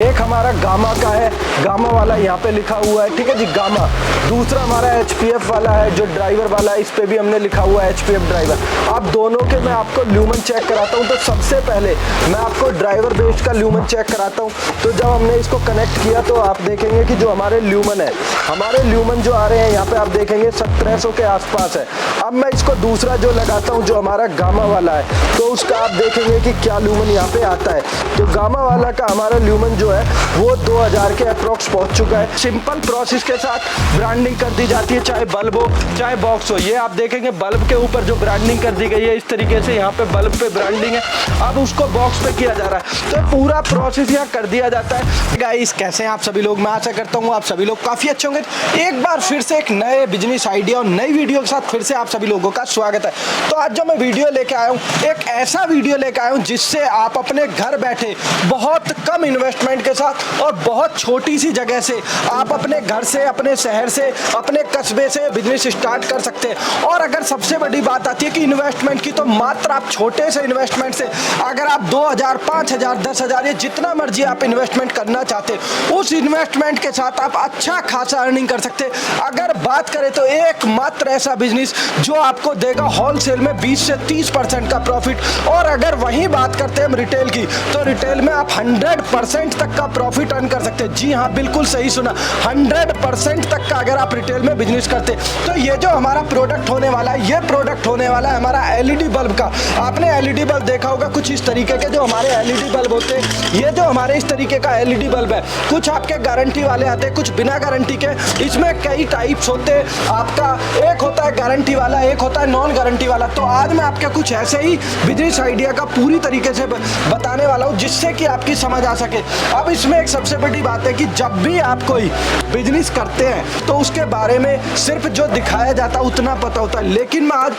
एक हमारा गामा का है, गामा वाला यहाँ पे लिखा हुआ है, ठीक है जी, गामा। दूसरा हमारा एचपीएफ वाला है जो ड्राइवर वाला है, इस पे भी हमने लिखा हुआ है एचपीएफ ड्राइवर। अब दोनों के मैं आपको ल्यूमन चेक कराता हूँ। तो सबसे पहले मैं आपको ड्राइवर बेस्ड का ल्यूमन चेक कराता हूँ। तो जब हमने इसको कनेक्ट किया तो आप देखेंगे कि जो हमारे ल्यूमन है, हमारे ल्यूमन जो आ रहे हैं यहाँ पे आप देखेंगे 1700 के आसपास है। अब मैं इसको दूसरा जो लगाता हूँ जो हमारा गामा वाला है, तो उसका आप देखेंगे कि क्या ल्यूमन यहाँ पे आता है। तो गामा वाला का हमारा ल्यूमन जो है वो 2000 के अप्रोक्स पहुंच चुका है। सिंपल प्रोसेस के साथ ब्रांडिंग कर दी जाती है, चाहे बल्ब हो चाहे बॉक्स हो। ये आप देखेंगे बल्ब के ऊपर जो ब्रांडिंग कर दी गई है, इस तरीके से यहाँ पे बल्ब पे ब्रांडिंग है। अब उसको बॉक्स पे किया जा रहा है, तो पूरा प्रोसेस यहाँ कर दिया जाता है। गाइस कैसे हैं आप सभी लोग? मैं आशा करता हूँ आप सभी लोग काफी अच्छे होंगे। एक बार फिर से एक नए बिजनेस आइडिया और नई वीडियो के साथ फिर से आप सभी लोगों का स्वागत है। तो आज जो मैं वीडियो लेके आया हूँ, एक ऐसा वीडियो लेके आया हूँ जिससे आप अपने घर बैठे बहुत कम इन्वेस्टमेंट के साथ और बहुत छोटी सी जगह से आप अपने घर से, अपने शहर से, अपने कस्बे से बिजनेस स्टार्ट कर सकते हैं। और अगर सबसे बड़ी बात आती है कि इन्वेस्टमेंट की, तो मात्र आप छोटे से इन्वेस्टमेंट से अगर आप 2000, 5000, 10,000 या जितना मर्जी आप इन्वेस्टमेंट करना चाहते हैं, उस इन्वेस्टमेंट के साथ आप अच्छा खासा अर्निंग कर सकते हैं। अगर बात करें तो एकमात्र ऐसा बिजनेस जो आपको देगा होलसेल में 20 से 30% का प्रॉफिट। और अगर वहीं बात करते हैं हम रिटेल की, तो रिटेल में आप 100% तक का प्रॉफिट अर्न कर सकते हैं। जी हाँ, बिल्कुल सही सुना, 100% तक का अगर आप रिटेल में बिजनेस करते हैं। तो ये जो हमारा प्रोडक्ट होने वाला है, ये प्रोडक्ट होने वाला है हमारा एलईडी बल्ब का। आपने एलईडी बल्ब देखा होगा कुछ इस तरीके के, जो हमारे एलईडी बल्ब होते हैं। ये जो हमारे इस तरीके का एलईडी बल्ब है, कुछ आपके गारंटी वाले आते हैं, कुछ बिना गारंटी के। इसमें कई टाइप्स होते हैं। आपका एक होता है गारंटी वाला, एक होता है नॉन गारंटी वाला। तो आज मैं आपके कुछ ऐसे ही बिजनेस आइडिया का पूरी तरीके से बताने वाला हूँ जिससे कि आपकी समझ आ सके। अब इसमें एक सबसे बड़ी बात है कि जब भी आप कोई बिजनेस करते हैं तो उसके बारे में सिर्फ जो दिखाया जाता है उतना पता होता है। लेकिन मैं आज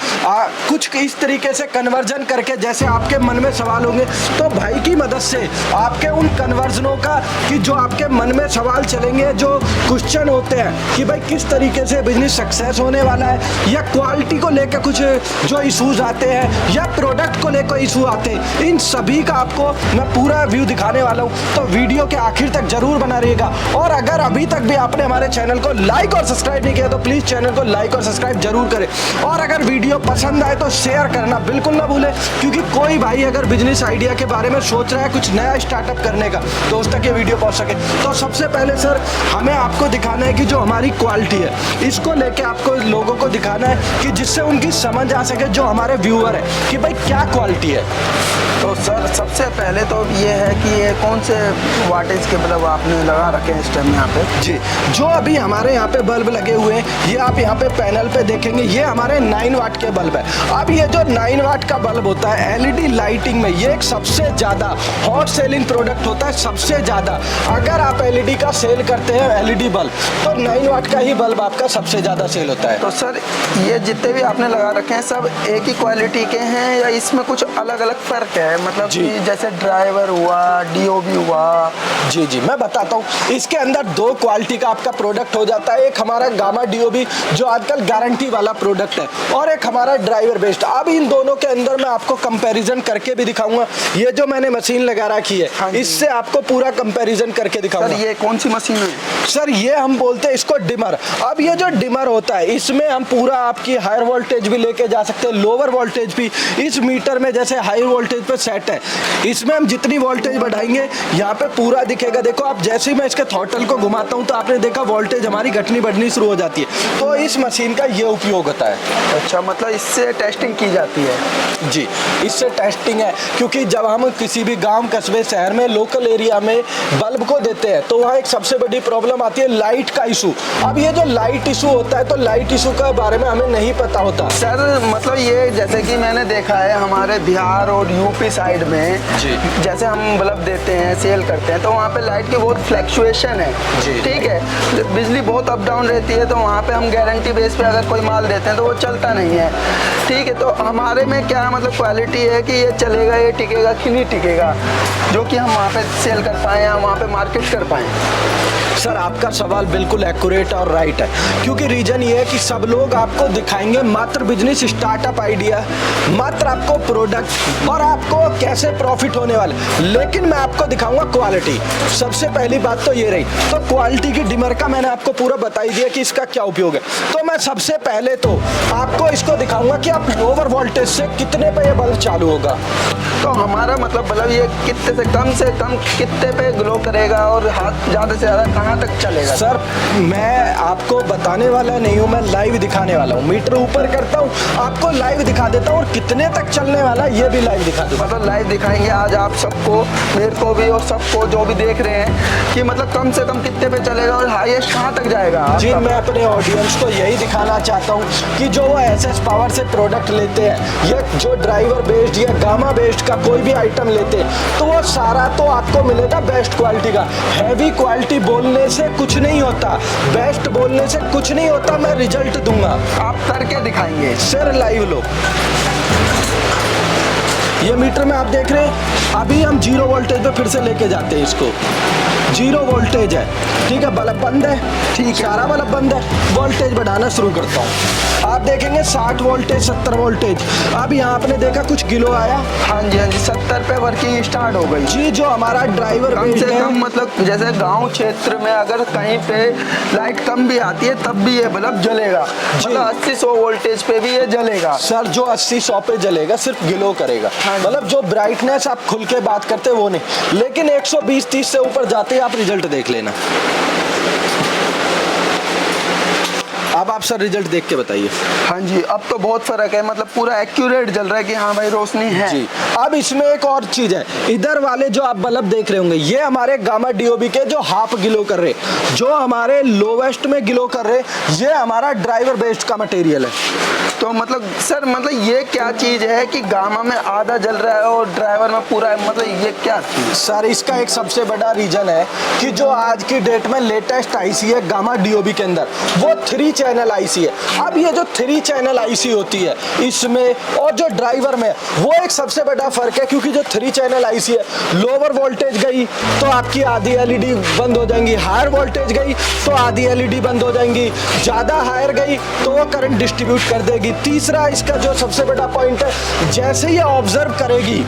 कुछ इस तरीके से कन्वर्जन करके, जैसे आपके मन में सवाल होंगे तो भाई की मदद से आपके उन कन्वर्जनों का, कि जो आपके मन में सवाल चलेंगे, जो क्वेश्चन होते हैं कि भाई किस तरीके से बिजनेस सक्सेस होने वाला है, या क्वालिटी को लेकर कुछ जो इशूज आते हैं, या प्रोडक्ट को लेकर इशू आते हैं, इन सभी का आपको मैं पूरा व्यू दिखाने वाला हूँ। तो वीडियो के आखिर तक जरूर बना रहिएगा। और अगर अभी तक भी आपने हमारे चैनल को लाइक और सब्सक्राइब नहीं किया तो प्लीज चैनल को लाइक और सब्सक्राइब जरूर करें। और अगर वीडियो पसंद आए तो शेयर करना बिल्कुल ना भूलें, क्योंकि कोई भाई अगर बिजनेस आइडिया के बारे में सोच रहा है कुछ नया स्टार्टअप करने का, तो उस तक ये वीडियो पहुंच सके। तो सबसे पहले सर हमें आपको दिखाना है कि जो हमारी क्वालिटी है, इसको लेके आपको लोगों को दिखाना है कि जिससे उनकी समझ आ सके, जो हमारे व्यूअर है, कि भाई क्या क्वालिटी है। तो सर सबसे पहले तो ये है कि ये कौन से वाटेज के बल्ब आपने लगा रखे हैं इस टाइम यहाँ पे? जी, जो अभी हमारे यहाँ पे बल्ब लगे हुए हैं, ये आप यहाँ पे पैनल पे देखेंगे, ये हमारे 9 वाट के बल्ब है। अब ये जो 9 वाट का बल्ब होता है एलईडी लाइटिंग में, ये एक सबसे ज़्यादा हॉट सेलिंग प्रोडक्ट होता है। सबसे ज़्यादा अगर आप एलईडी का सेल करते हैं, एलईडी बल्ब, तो 9 वाट का ही बल्ब आपका सबसे ज़्यादा सेल होता है। तो सर ये जितने भी आपने लगा रखे हैं सब एक ही क्वालिटी के हैं या इसमें कुछ अलग अलग फर्क है? मतलब कि जैसे ड्राइवर हुआ, डीओबी हुआ। जी जी, मैं बताता हूँ। इसके अंदर 2 क्वालिटी का आपका प्रोडक्ट हो जाता है। एक हमारा गामा डीओबी जो आजकल गारंटी वाला प्रोडक्ट है, और एक हमारा ड्राइवर बेस्ड। अब इन दोनों के अंदर मैं आपको कंपैरिजन करके भी दिखाऊंगा। ये जो मैंने मशीन लगा रखी है, इससे आपको पूरा कंपैरिजन करके दिखाऊंगा। सर ये कौन सी मशीन है? सर ये हम बोलते हैं इसको डिमर। अब ये जो डिमर होता है, इसमें हम पूरा आपकी हायर वोल्टेज भी लेके जा सकते हैं, लोअर वोल्टेज भी। इस मीटर में जैसे हाई वोल्टेज पे सेट है, इसमें हम जितनी वोल्टेज बढ़ाएंगे यहाँ पे पूरा दिखेगा। देखो आप, जैसे ही मैं इसके थ्रॉटल को घुमाता हूँ तो आपने देखा वोल्टेज हमारी घटनी बढ़नी शुरू हो जाती है। तो इस मशीन का ये उपयोग होता है। अच्छा, मतलब इससे टेस्टिंग की जाती है? जी, इससे टेस्टिंग है, क्योंकि जब हम किसी भी गांव, कस्बे, शहर में, लोकल एरिया में बल्ब को देते हैं तो वहाँ एक सबसे बड़ी प्रॉब्लम आती है लाइट का इशू। अब ये जो लाइट इशू होता है, तो लाइट इशू के बारे में हमें नहीं पता होता। सर मतलब ये जैसे कि मैंने देखा है हमारे बिहार और यूपी साइड में, जैसे हम बल्ब देते हैं, सेल करते हैं, तो वहाँ पे लाइट की बहुत फ्लैक्चुएशन है। ठीक है, बिजली बहुत अप डाउन रहती है। तो वहाँ पे हम गारंटी बेस पे अगर कोई माल देते हैं तो वो चलता नहीं है। ठीक है, तो हमारे में क्या मतलब क्वालिटी है कि ये चलेगा, ये टिकेगा कि नहीं टिकेगा, जो कि हम वहाँ पे सेल कर पाएँ या वहाँ पे मार्केट कर पाएँ? सर आपका सवाल बिल्कुल एक्यूरेट और राइट है, क्योंकि रीजन ये है कि सब लोग आपको दिखाएंगे मात्र बिजनेस स्टार्टअप आइडिया, मात्र आपको प्रोडक्ट और आपको कैसे प्रॉफिट होने वाले, लेकिन मैं आपको दिखाऊंगा क्वालिटी। सबसे पहली बात तो ये रही। तो क्वालिटी की डिमर का मैंने आपको पूरा बता ही दिया कि इसका क्या उपयोग है। तो मैं सबसे पहले तो आपको इसको दिखाऊंगा कि आप लोअर वोल्टेज से कितने पे ये बल्ब चालू होगा। तो हमारा मतलब बल्ब ये कितने से कम कितने पे ग्लो करेगा और हाथ ज़्यादा से ज़्यादा कहाँ तक चलेगा? सर मैं आपको बताने वाला नहीं हूँ, मैं लाइव दिखाने वाला हूँ। मीटर ऊपर करता हूँ, आपको लाइव दिखा देता हूँ और कितने तक चलने वाला है ये भी लाइव दिखा दूँगा। मतलब लाइव दिखाएंगे आज आप सबको, मेरे को भी और सबको जो भी देख रहे हैं कि मतलब कम से कम कितने पे चलेगा और हाईएस्ट कहाँ तक जाएगा। जी मैं अपने ऑडियंस को यही दिखाना चाहता हूँ कि जो वो एसएस पावर से प्रोडक्ट लेते हैं या जो ड्राइवर बेस्ड या गामा बेस्ड का कोई भी आइटम लेते हैं तो वो सारा तो आपको मिलेगा बेस्ट क्वालिटी का। हैवी क्वालिटी बोलने से कुछ नहीं होता, बेस्ट बोलने से कुछ नहीं होता। मैं रिजल्ट दूंगा, आप करके दिखाएंगे सर लाइव लो। ये मीटर में आप देख रहे हैं, अभी हम 0 वोल्टेज पे फिर से लेके जाते हैं इसको। 0 वोल्टेज है, ठीक है, बल्ब बंद है, ठीक है, सारा बल्ब बंद है। वोल्टेज बढ़ाना शुरू करता हूँ, आप देखेंगे 60 वोल्टेज 70 वोल्टेज। अब यहाँ आपने देखा कुछ गिलो आया। हाँ जी 70 पे वर्किंग स्टार्ट हो गई जी। जो हमारा ड्राइवर कम से कम मतलब जैसे गांव क्षेत्र में अगर कहीं पे लाइट कम भी आती है तब भी ये बल्ब जलेगा, मतलब 80-100 वोल्टेज पे भी ये जलेगा। सर जो 80-100 पे जलेगा सिर्फ ग्लो करेगा, मतलब जो ब्राइटनेस आप खुल के बात करते वो नहीं। लेकिन 120-30 से ऊपर जाते ही आप रिजल्ट देख लेना। अब आप सर रिजल्ट देख के बताइए। हाँ जी अब तो बहुत फर्क है, मतलब पूरा एक्यूरेट जल रहा है कि हाँ भाई रोशनी है जी। अब इसमें एक और चीज है, इधर वाले जो आप बल्ब देख रहे होंगे ये हमारे गामा डीओबी के जो हाफ ग्लो कर रहे, जो हमारे लोवेस्ट में ग्लो कर रहे, ये हमारा ड्राइवर बेस्ड का मटेरियल है। तो मतलब सर मतलब ये क्या चीज है कि गामा में आधा जल रहा है और ड्राइवर में पूरा है, मतलब ये क्या चीज? सर इसका एक सबसे बड़ा रीजन है कि जो आज की डेट में लेटेस्ट आईसी है गामा डीओबी के अंदर वो 3 चैनल आईसी है। अब ये जो 3 चैनल आईसी होती है इसमें और जो ड्राइवर में वो एक सबसे बड़ा फर्क है, क्योंकि जो 3 चैनल आईसी है लोअर वोल्टेज गई तो आपकी आधी एलईडी बंद हो जाएंगी, हायर वोल्टेज गई तो आधी एलईडी बंद हो जाएंगी, ज्यादा हायर गई तो वो करंट डिस्ट्रीब्यूट कर देगी। तीसरा इसका जो सबसे बड़ा पॉइंट है, जैसे ही ऑब्जर्व करेगी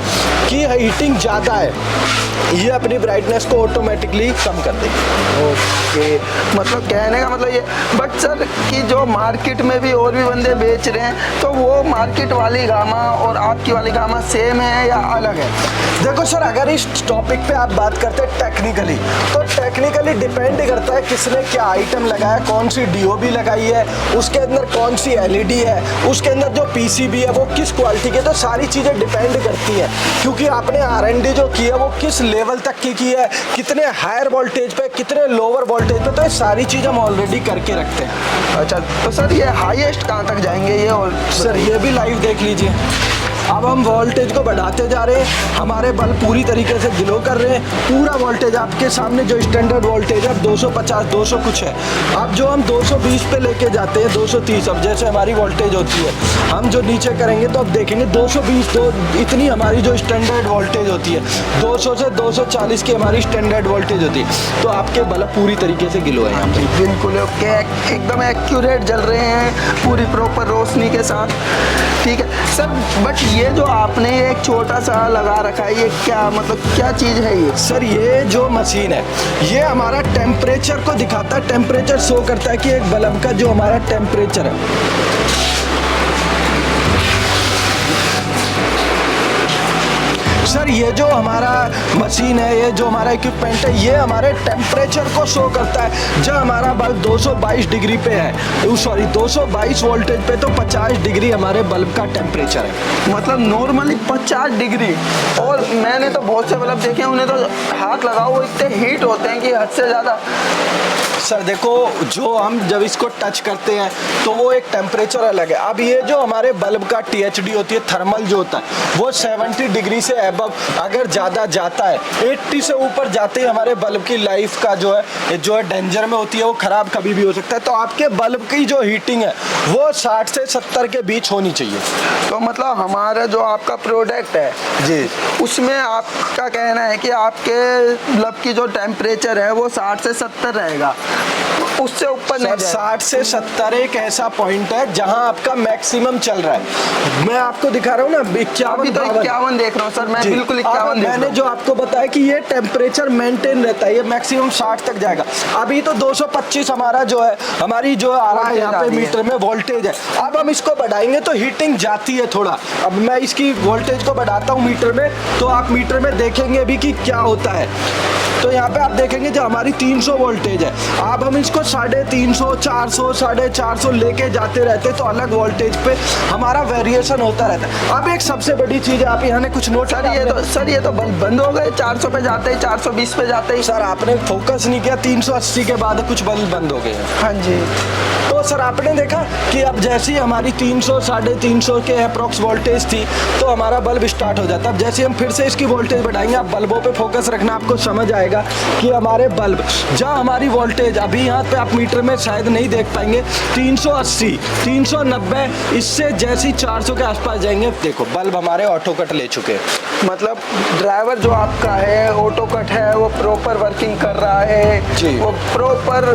कि हीटिंग ज्यादा है ये अपनी ब्राइटनेस को ऑटोमेटिकली कम कर देगी। ओके मतलब कहने का मतलब ये, बट सर कि जो मार्केट में भी और भी बंदे बेच रहे हैं तो वो मार्केट वाली गामा और आपकी वाली गामा सेम है या अलग है? देखो सर अगर इस टॉपिक पे आप बात करते हैं टेक्निकली तो टेक्निकली डिपेंड करता है किसने क्या आइटम लगाया, कौन सी डीओबी लगाई है, उसके अंदर कौन सी एलईडी है, उसके अंदर जो पीसीबी है वो किस क्वालिटी की है। तो सारी चीज़ें डिपेंड करती हैं क्योंकि आपने R&D जो की है वो किस लेवल तक की है, कितने हायर वोल्टेज पे, कितने लोअर वोल्टेज पे, तो ये सारी चीज़ हम ऑलरेडी करके रखते हैं। अच्छा तो सर ये हाईएस्ट कहाँ तक जाएंगे ये? और सर ये भी लाइव देख लीजिए। अब हम वोल्टेज को बढ़ाते जा रहे हैं, हमारे बल्ब पूरी तरीके से ग्लो कर रहे हैं। पूरा वोल्टेज आपके सामने जो स्टैंडर्ड वोल्टेज है 250 200 कुछ है। अब जो हम 220 पे लेके जाते हैं 230, अब जैसे हमारी वोल्टेज होती है हम जो नीचे करेंगे तो अब देखेंगे 220 इतनी हमारी जो स्टैंडर्ड वोल्टेज होती है, 200 से 240 की हमारी स्टैंडर्ड वोल्टेज होती है। तो आपके बल्ब पूरी तरीके से ग्लो है। बिल्कुल ओके, एकदम एक्यूरेट जल रहे हैं पूरी प्रॉपर रोशनी के साथ, ठीक है सर। बट ये जो आपने एक छोटा सा लगा रखा है ये क्या मतलब क्या चीज़ है ये? सर ये जो मशीन है ये हमारा टेम्परेचर को दिखाता है, टेम्परेचर शो करता है कि एक बल्ब का जो हमारा टेम्परेचर है। सर ये जो हमारा मशीन है, ये जो हमारा इक्विपमेंट है, ये हमारे टेम्परेचर को शो करता है। जब हमारा बल्ब 222 डिग्री पे है, सॉरी 222 वोल्टेज पे, तो 50 डिग्री हमारे बल्ब का टेम्परेचर है। मतलब नॉर्मली 50 डिग्री। और मैंने तो बहुत से बल्ब देखे हैं उन्हें तो हाथ लगाओ वो इतने हीट होते हैं कि हद से ज़्यादा। सर देखो जो हम जब इसको टच करते हैं तो वो एक टेम्परेचर अलग है। अब ये जो हमारे बल्ब का THD होती है, थर्मल जो होता है वो 70 डिग्री से अबव अगर ज़्यादा जाता है, 80 से ऊपर जाते ही हमारे बल्ब की लाइफ का जो है डेंजर में होती है, वो ख़राब कभी भी हो सकता है। तो आपके बल्ब की जो हीटिंग है वो 60 से 70 के बीच होनी चाहिए। तो मतलब हमारा जो आपका प्रोडक्ट है जी उसमें आपका कहना है कि आपके बल्ब की जो टेम्परेचर है वो 60 से 70 रहेगा, उससे ऊपर नहीं सर जाएगा। 60 से 70 एक ऐसा पॉइंट है जहां आपका मैक्सिमम चल रहा है। मैं आपको दिखा रहा हूँ ना अभी 51 तो 51 देख रहा हूँ सर, मैं जी। बिल्कुल अब 51 देख रहा मैंने हूँ। जो आपको बताया कि ये टेम्परेचर मेंटेन रहता है, ये मैक्सिमम 60 तक जाएगा। अभी तो 225 हमारा जो है, हमारी जो आ रहा है यहाँ पे मीटर में वोल्टेज है। अब हम इसको बढ़ाएंगे तो हीटिंग जाती है थोड़ा। अब मैं इसकी वोल्टेज को बढ़ाता हूँ मीटर में, तो आप मीटर में देखेंगे भी कि क्या होता है। तो यहाँ पे आप देखेंगे जो हमारी 300 वोल्टेज है, अब हम इसको 350, 400, 450 लेके जाते रहते तो अलग वोल्टेज पे हमारा वेरिएशन होता रहता है। अब एक सबसे बड़ी चीज़ है, आप यहाँ ने कुछ नोट सर ये तो बंद हो गए, 400 पे जाते ही, 420 पे जाते ही। सर आपने फोकस नहीं किया, 380 के बाद कुछ बल्ब बंद हो गए हैं। हाँ जी। तो सर आपने देखा कि अब जैसी हमारी 300, 350 के अप्रॉक्स वोल्टेज थी तो हमारा बल्ब स्टार्ट हो जाता है। अब जैसे हम फिर से इसकी वोल्टेज बढ़ाएंगे, आप बल्बों पे फोकस रखना, आपको समझ आएगा कि हमारे बल्ब जहाँ हमारी वोल्टेज अभी यहाँ पे आप मीटर में शायद नहीं देख पाएंगे, 380, 390, इससे जैसी 400 के आसपास जाएंगे, देखो बल्ब हमारे ऑटो कट ले चुके हैं। मतलब ड्राइवर जो आपका है ऑटो कट है, वो प्रॉपर वर्किंग कर रहा है जी। वो प्रॉपर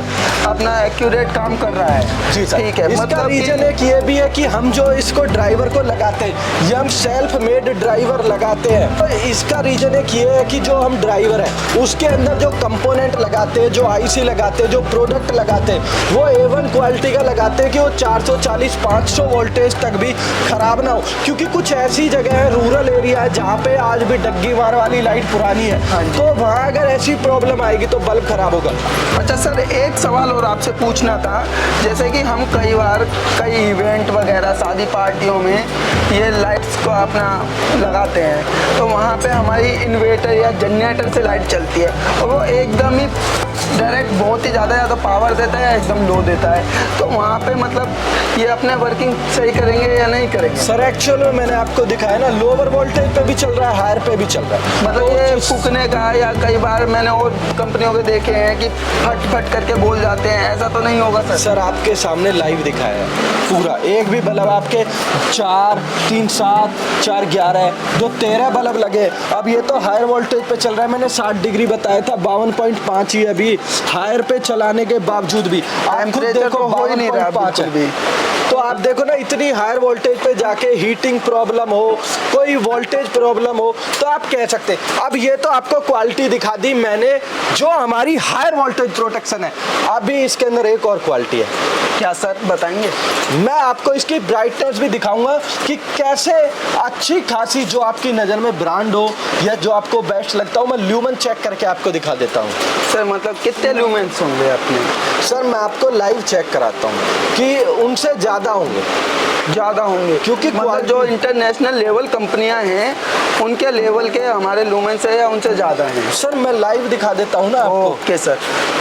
अपना एक्यूरेट काम कर रहा है। जी सर। ठीक है। इसका मतलब रीजन एक ये भी है कि हम जो इसको ड्राइवर को लगाते हैं, ये हम सेल्फ मेड ड्राइवर लगाते हैं। तो इसका रीजन एक ये है कि जो हम ड्राइवर है उसके अंदर जो कंपोनेंट लगाते हैं, जो आईसी लगाते हैं, जो प्रोडक्ट लगाते हैं, वो A1 क्वालिटी का लगाते हैं कि वो 440, 500 वोल्टेज तक भी खराब ना हो। क्योंकि कुछ ऐसी जगह है, रूरल एरिया है, जहाँ पे आज भी डग्गी मार वाली लाइट पुरानी है, तो वहाँ अगर ऐसी प्रॉब्लम आएगी तो बल्ब खराब होगा। अच्छा सर, एक सवाल और आपसे पूछना था। जैसे कि हम कई बार कई इवेंट वगैरह शादी पार्टियों में ये लाइट्स को अपना लगाते हैं, तो वहाँ पे हमारी इन्वर्टर या जनरेटर से लाइट चलती है और वो एकदम ही डायरेक्ट बहुत ही ज़्यादा या तो पावर देता है, एकदम लो देता है। तो वहाँ पे मतलब ये अपने वर्किंग सही करेंगे या नहीं करेंगे? सर एक्चुअल में मैंने आपको दिखाया ना, लोअर वोल्टेज पे भी चल रहा है, हायर पे भी चल रहा है। मतलब ये फूकने का, या कई बार मैंने और कंपनियों के देखे हैं कि फट फट करके बोल जाते हैं, ऐसा तो नहीं होगा सर? सर आपके सामने लाइव दिखाया है पूरा, एक भी बल्ब आपके 4, 3, 7, 4, 11, 2, 13 बल्ब लगे। अब ये तो हायर वोल्टेज पे चल रहा है, मैंने 60 डिग्री बताया था, 52.5 ही अभी हायर पे चलाने के बावजूद भी। आप खुद देखो तो हो ही नहीं रहा 52.5 बिल्कुल भी। तो आप देखो ना, इतनी हायर वोल्टेज पे जाके हीटिंग प्रॉब्लम हो, कोई वोल्टेज प्रॉब्लम हो, तो आप कह सकते हैं। अब ये तो आपको क्वालिटी दिखा दी मैंने जो हमारी हायर वोल्टेज प्रोटेक्शन है। अभी इसके अंदर एक और क्वालिटी है। क्या सर बताएंगे? मैं आपको इसकी ब्राइटनेस भी दिखाऊंगा कि कैसे अच्छी खासी जो आपकी नज़र में ब्रांड हो या जो आपको बेस्ट लगता हो, मैं ल्यूमन चेक करके आपको दिखा देता हूँ। सर मतलब कितने ल्यूमेंस होंगे अपने? सर मैं आपको लाइव चेक कराता हूँ कि उनसे ज़्यादा होंगे, ज़्यादा होंगे, क्योंकि मतलब जो इंटरनेशनल लेवल कंपनियां हैं उनके लेवल के हमारे लूमेंस है या उनसे ज़्यादा हैं? सर मैं लाइव दिखा देता हूँ ना आपको। Okay sir.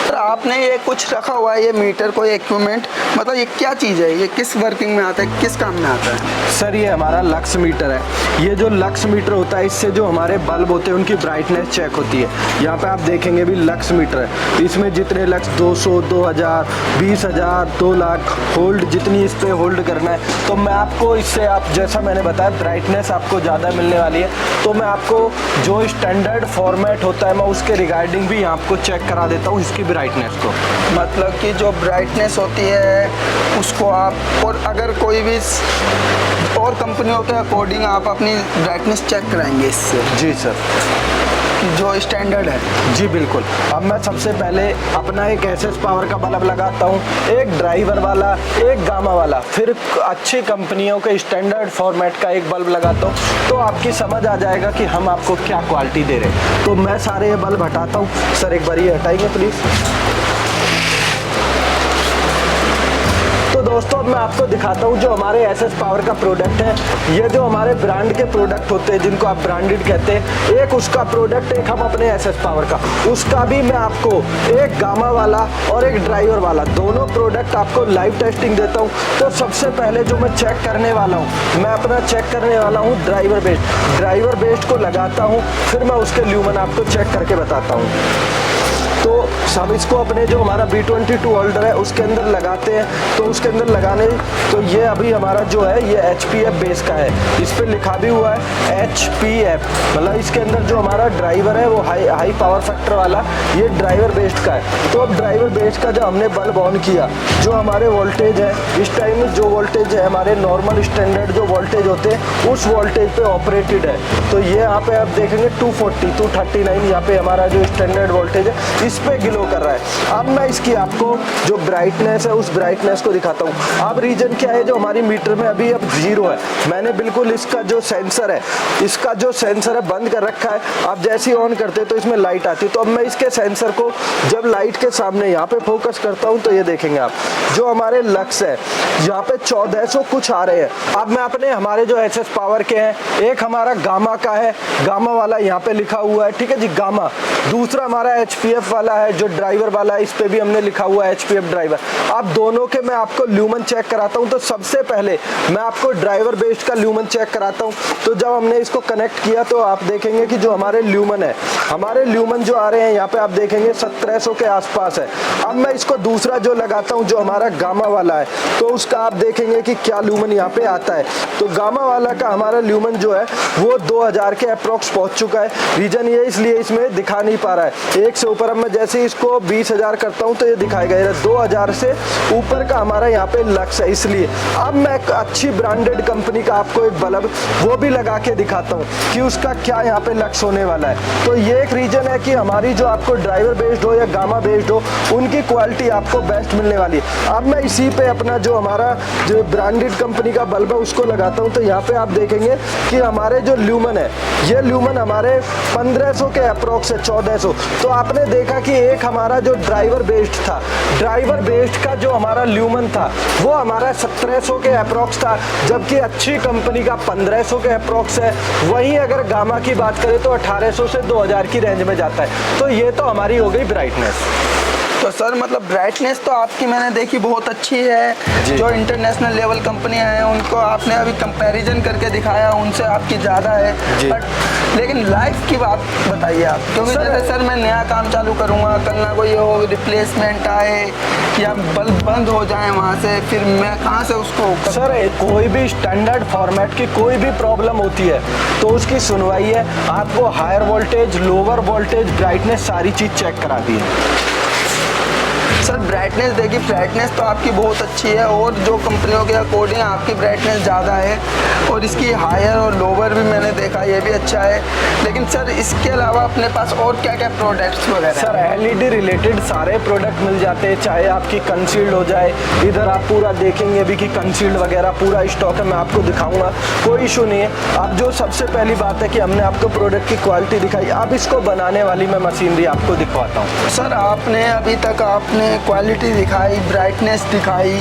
सर आपने ये कुछ रखा हुआ है, ये मीटर कोई इक्विपमेंट, मतलब ये क्या चीज़ है? ये किस वर्किंग में आता है, किस काम में आता है? सर ये हमारा लक्स मीटर है। ये जो लक्स मीटर होता है, इससे जो हमारे बल्ब होते हैं उनकी ब्राइटनेस चेक होती है। यहाँ पे आप देखेंगे भी लक्स मीटर है, इसमें जितने लक्स 200, 2000, 20,000, 2 लाख होल्ड, जितनी इस पे होल्ड करना है, तो मैं आपको इससे, आप जैसा मैंने बताया, ब्राइटनेस आपको ज़्यादा मिलने वाली है। तो मैं आपको जो स्टैंडर्ड फॉर्मेट होता है, मैं उसके रिगार्डिंग भी आपको चेक करा देता हूँ इसकी ब्राइटनेस को। मतलब कि जो ब्राइटनेस होती है उसको आप, और अगर कोई भी और कंपनियों के अकॉर्डिंग आप अपनी ब्राइटनेस चेक कराएंगे इससे? जी सर, जो स्टैंडर्ड है। जी बिल्कुल। अब मैं सबसे पहले अपना एक एसएस पावर का बल्ब लगाता हूँ, एक ड्राइवर वाला, एक गामा वाला, फिर अच्छी कंपनियों के स्टैंडर्ड फॉर्मेट का एक बल्ब लगाता हूँ, तो आपकी समझ आ जाएगा कि हम आपको क्या क्वालिटी दे रहे हैं। तो मैं सारे ये बल्ब हटाता हूँ। सर एक बार ये हटाएंगे प्लीज़। तो दोस्तों अब मैं आपको दिखाता हूँ जो हमारे एसएस पावर का प्रोडक्ट है। ये जो हमारे ब्रांड के प्रोडक्ट होते हैं जिनको आप ब्रांडेड कहते हैं, एक उसका प्रोडक्ट, एक हम अपने एसएस पावर का, उसका भी मैं आपको एक गामा वाला और एक ड्राइवर वाला, दोनों प्रोडक्ट आपको लाइव टेस्टिंग देता हूँ। तो सबसे पहले जो मैं चेक करने वाला हूँ, मैं अपना चेक करने वाला हूँ ड्राइवर बेस्ड। ड्राइवर बेस्ड को लगाता हूँ, फिर मैं उसके ल्यूमन आपको चेक करके बताता हूँ। तो हम इसको अपने जो हमारा B22 होल्डर है उसके अंदर लगाते हैं, तो उसके अंदर लगाने तो ये अभी हमारा जो है ये HPF बेस का है, इस पर लिखा भी हुआ है HPF, मतलब इसके अंदर जो हमारा ड्राइवर है वो हाई पावर फैक्टर वाला ये ड्राइवर बेस्ड का है। तो अब ड्राइवर बेस्ड का जब हमने बल्ब ऑन किया, जो हमारे वोल्टेज है इस टाइम जो वोल्टेज है हमारे नॉर्मल स्टैंडर्ड जो वोल्टेज होते हैं उस वोल्टेज पे ऑपरेटेड है। तो ये यहाँ पे आप देखेंगे 240 239 यहाँ पे हमारा जो स्टैंडर्ड वोल्टेज है इस पे ग्लो कर रहा है। अब मैं इसकी आपको जो ब्राइटनेस है उस ब्राइटनेस को दिखाता हूँ। अब रीजन क्या है जो हमारी मीटर में अभी अब 0 है, मैंने बिल्कुल इसका जो सेंसर है बंद कर रखा है। आप जैसे ही ऑन करते तो इसमें लाइट आती है। तो अब मैं इसके सेंसर को जब लाइट के सामने यहाँ पे फोकस करता हूँ तो ये देखेंगे आप जो हमारे लक्स है यहाँ पे 1400 कुछ आ रहे हैं। अब मैं अपने हमारे जो SS पावर के हैं, एक हमारा गामा का है, गामा वाला यहाँ पे लिखा हुआ है, ठीक है जी गामा। दूसरा हमारा HPF वाला है जो ड्राइवर वाला है, इस पे भी हमने लिखा हुआ है HPF ड्राइवर। अब दोनों के मैं आपको ल्यूमन चेक कराता हूँ। तो सबसे पहले मैं आपको ड्राइवर बेस्ड का ल्यूमन चेक कराता हूँ। तो जब हमने इसको कनेक्ट किया तो आप देखेंगे कि जो हमारे ल्यूमन है, हमारे ल्यूमन जो आ रहे हैं यहाँ पे आप देखेंगे 1700 के आसपास है। अब मैं इसको दूसरा जो लगाता हूँ जो हमारा गामा वाला है, तो उसका आप देखेंगे कि क्या ल्यूमन यहाँ पे आता है। तो गामा वाला का हमारा ल्यूमन जो है वो 2000 के अप्रोक्स पहुँच चुका है। रीजन ये इसलिए इसमें दिखा नहीं पा रहा है, एक से ऊपर। अब मैं जैसे इसको 20,000 करता हूँ तो ये दिखाएगा 2000 से ऊपर का हमारा यहाँ पे लक्स है। इसलिए अब मैं एक अच्छी ब्रांडेड कंपनी का आपको एक बल्ब वो भी लगा के दिखाता हूँ कि उसका क्या यहाँ पे लक्स होने वाला है। तो ये एक रीजन है कि हमारी जो आपको ड्राइवर बेस्ड हो या गामा बेस्ड हो उनकी क्वालिटी आपको बेस्ट मिलने वाली है। अब मैं इसी पे अपना जो हमारा जो ब्रांडेड कंपनी का बल्ब है उसको लगाता हूँ। तो यहाँ पे आप देखेंगे कि हमारे जो ल्यूमन है ये ल्यूमन हमारे 1500 के अप्रोक्स है, 1400। तो आपने देखा कि एक हमारा जो ड्राइवर बेस्ड था, ड्राइवर बेस्ड का जो हमारा ल्यूमन था वो हमारा 1700 के अप्रोक्स था, जबकि अच्छी कंपनी का 1500 के अप्रोक्स है। वहीं अगर गामा की बात करें तो 1800 से 2000 की रेंज में जाता है। तो ये तो हमारी हो गई ब्राइटनेस। तो सर मतलब ब्राइटनेस तो आपकी मैंने देखी बहुत अच्छी है। जो इंटरनेशनल लेवल कंपनियां हैं उनको आपने अभी कंपैरिजन करके दिखाया, उनसे आपकी ज़्यादा है। बट लेकिन लाइफ की बात बताइए आप, क्योंकि जैसे सर मैं नया काम चालू करूँगा, कल ना कोई हो रिप्लेसमेंट आए या बल्ब बंद हो जाए वहाँ से, फिर मैं कहाँ से उसको। सर कोई भी स्टैंडर्ड फॉर्मेट की कोई भी प्रॉब्लम होती है तो उसकी सुनवाई है। आपको higher voltage, lower voltage, brightness सारी चीज़ चेक कराती है। सर ब्राइटनेस देखिए, ब्राइटनेस तो आपकी बहुत अच्छी है और जो कंपनियों के अकॉर्डिंग आपकी ब्राइटनेस ज़्यादा है, और इसकी हायर और लोअर भी मैंने देखा ये भी अच्छा है। लेकिन सर इसके अलावा अपने पास और क्या क्या प्रोडक्ट्स वगैरह? सर LED रिलेटेड सारे प्रोडक्ट मिल जाते हैं, चाहे आपकी कंसील्ड हो जाए। इधर आप पूरा देखेंगे भी कि कंसील्ड वगैरह पूरा स्टॉक है, मैं आपको दिखाऊंगा, कोई इशू नहीं है। अब जो सबसे पहली बात है कि हमने आपको प्रोडक्ट की क्वालिटी दिखाई, अब इसको बनाने वाली मैं मशीनरी आपको दिखवाता हूँ। सर आपने अभी तक आपने क्वालिटी दिखाई, ब्राइटनेस दिखाई,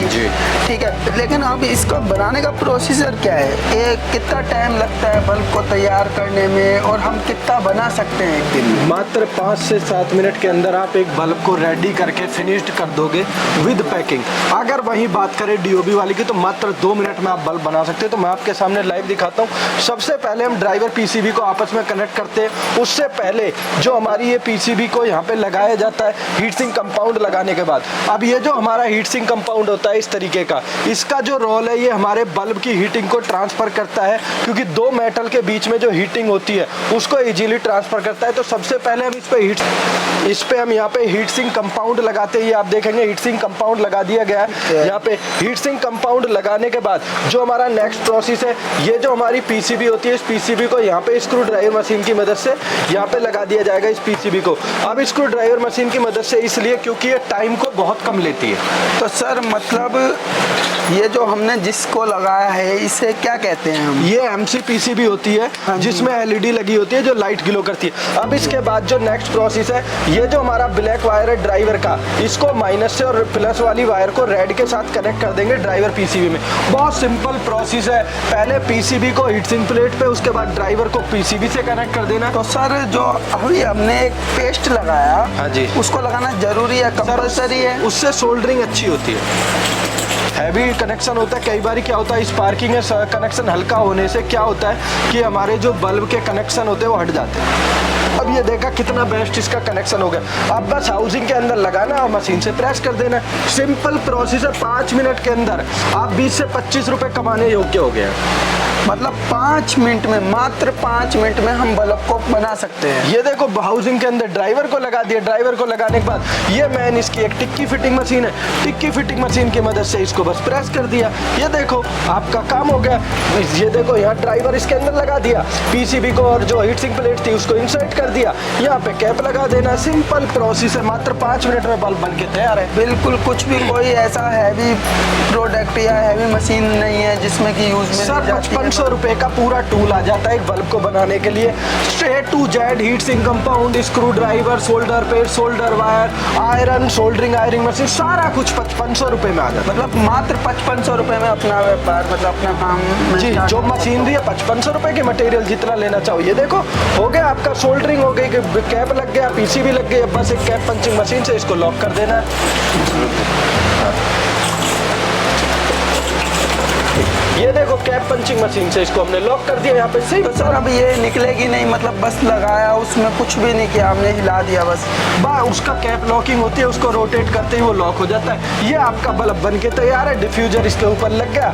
ठीक है, लेकिन अब इसको बनाने का प्रोसीजर क्या है? ये कितना टाइम लगता है बल्ब को तैयार करने में, और हम कितना बना सकते हैं एक दिन में? मात्र 5 से 7 मिनट के अंदर आप एक बल्ब को रेडी करके फिनिश्ड कर दोगे विद पैकिंग। अगर वही बात करें DOB वाली की तो मात्र 2 मिनट में आप बल्ब बना सकते हैं। तो मैं आपके सामने लाइव दिखाता हूँ। सबसे पहले हम ड्राइवर PCB को आपस में कनेक्ट करते हैं। उससे पहले जो हमारी ये PCB को यहाँ पे लगाया जाता है हीट सिंक कंपाउंड लगाने के बाद। अब ये जो हमारा हीट सिंक कंपाउंड होता है इस तरीके का, इसका जो रोल है ये हमारे बल्ब की हीटिंग को ट्रांसफर करता है, क्योंकि दो मेटल के बीच में जो हीटिंग होती है उसको इजीली ट्रांसफर करता है। तो सबसे पहले हम इस पे हम यहाँ पे हीट सिंक कंपाउंड लगाते हैं। ये आप देखेंगे हीट सिंक कंपाउंड लगा दिया गया है। यहाँ पे हीट सिंक कंपाउंड लगाने के बाद जो हमारा नेक्स्ट प्रोसेस है, ये जो हमारी PCB होती है इस PCB को यहाँ पे स्क्रू ड्राइवर मशीन की मदद से यहाँ पे लगा दिया जाएगा इस PCB को। अब स्क्रू ड्राइवर मशीन की मदद से इसलिए क्योंकि ये टाइम को बहुत कम लेती है। तो सर मतलब ये जो हमने जिसको लगाया है इसे क्या कहते हैं हम? ये MC PCB होती है जिसमें LED लगी होती है जो लाइट ग्लो करती है। अब इसके बाद जो नेक्स्ट प्रोसेस है, ये जो हमारा ब्लैक वायर है ड्राइवर का, इसको माइनस से और प्लस वाली वायर को रेड के साथ कनेक्ट कर देंगे ड्राइवर PCB में। बहुत सिंपल प्रोसेस है। पहले PCB को हीट सिंक प्लेट पे, उसके बाद ड्राइवर को PCB से कनेक्ट कर देना। तो सर जो अभी हमने एक पेस्ट लगाया, हाँ जी, उसको लगाना जरूरी है, कंपल्सरी है? उससे सोल्डरिंग अच्छी होती है। हैवी कनेक्शन होता है, कई बार क्या होता है स्पार्किंग कनेक्शन हल्का होने से क्या होता है कि हमारे जो बल्ब के कनेक्शन होते हैं वो हट जाते हैं। अब ये देखा कितना बेस्ट इसका कनेक्शन हो गया। अब बस हाउसिंग के अंदर लगाना और मशीन से प्रेस कर देना। सिंपल प्रोसेस है, 5 मिनट के अंदर आप 20 से 25 रुपए कमाने योग्य हो गए। मतलब 5 मिनट में, मात्र 5 मिनट में हम बल्ब को बना सकते हैं। ये देखो हाउसिंग के अंदर ड्राइवर को लगा दिया। ड्राइवर को लगाने के बाद ये मैन इसकी एक टिक्की फिटिंग मशीन है। टिक्की फिटिंग मशीन की मदद से इसको बस प्रेस कर दिया। ये देखो आपका काम हो गया। ये देखो यहाँ ड्राइवर इसके अंदर लगा दिया, पीसीबी को और जो हीट सिंक प्लेट थी उसको इंसर्ट कर दिया, यहाँ पे कैप लगा देना। सिंपल प्रोसेस है, मात्र 5 मिनट में बल्ब बन के तैयार है। बिल्कुल कुछ भी कोई ऐसा हैवी प्रोडक्ट या हैवी मशीन नहीं है जिसमें कि यूज में सर 5500 रुपए का पूरा टूल आ जाता है एक बल्ब को बनाने के लिए। स्ट्रेट टू जेड heat sink compound, screwdriver, solder pad, solder wire, iron, soldering iron machine, सारा कुछ 5500 रुपए में आ जाता है। मतलब मात्र 5500 रुपए में अपना व्यापार, मतलब अपना काम जी, जो मशीनरी है 5500 रुपए के मटेरियल जितना लेना चाहो। ये देखो हो गया आपका, सोल्डरिंग हो गई, कैप लग गया, पीसीबी लग गई। अब बस एक कैप पंचिंग मशीन से इसको लॉक कर देना है। ये देखो कैप पंचिंग मशीन से इसको हमने लॉक कर दिया यहाँ पे। सही तो सर अब ये निकलेगी नहीं, मतलब बस लगाया, उसमें कुछ भी नहीं किया, हमने हिला दिया बस। उसका कैप लॉकिंग होती है, उसको रोटेट करते ही वो लॉक हो जाता है। ये आपका बल्ब बन के तैयार है। डिफ्यूजर इसके ऊपर लग गया,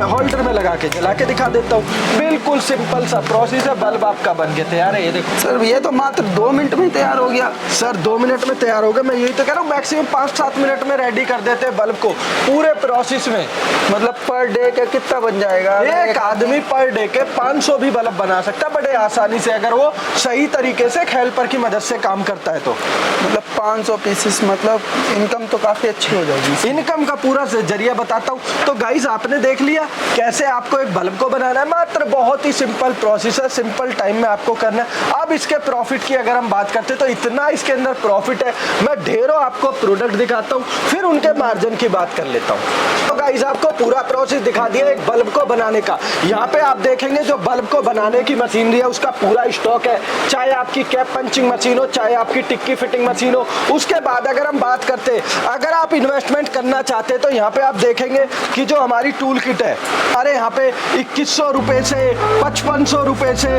होल्डर में लगा के जला के दिखा देता हूँ। बिल्कुल सिंपल सा प्रोसेस है, बल्ब आपका बन के तैयार है। ये देखो सर ये तो मात्र 2 मिनट में तैयार हो गया। सर 2 मिनट में तैयार हो गया। मैं यही तो कह रहा हूँ, मैक्सिमम 5-7 मिनट में रेडी कर देते हैं बल्ब को पूरे प्रोसेस में। मतलब पर डे का कितना बन जाएगा? एक आदमी पर डे के 500 भी बल्ब बना सकता है बड़े आसानी से, अगर वो सही तरीके से हेल्पर की मदद से काम करता है तो। मतलब 500 पीसेस, मतलब इनकम तो काफी अच्छी हो जाएगी। इनकम का पूरा जरिया बताता हूँ। तो गाइस आपने देख लिया कैसे आपको एक बल्ब को बनाना है। मात्र बहुत ही सिंपल प्रोसेस है, सिंपल टाइम में आपको करना है। अब इसके प्रॉफिट की अगर हम बात करते हैं तो इतना इसके अंदर प्रॉफिट है, मैं ढेरों आपको प्रोडक्ट दिखाता हूँ, फिर उनके मार्जिन की बात कर लेता हूँ। तो गाइस आपको पूरा प्रोसेस दिखा दिया एक बल्ब को बनाने का। यहाँ पे आप देखेंगे जो बल्ब को बनाने की मशीनरी है उसका पूरा स्टॉक है, चाहे आपकी कैप पंचिंग मशीन हो, चाहे आपकी टिक्की फिटिंग मशीन हो। उसके बाद अगर हम बात करते, अगर आप इन्वेस्टमेंट करना चाहते तो यहाँ पे आप देखेंगे कि जो हमारी टूल किट है, अरे यहाँ पे 2100 रुपए से 5500 रुपए से,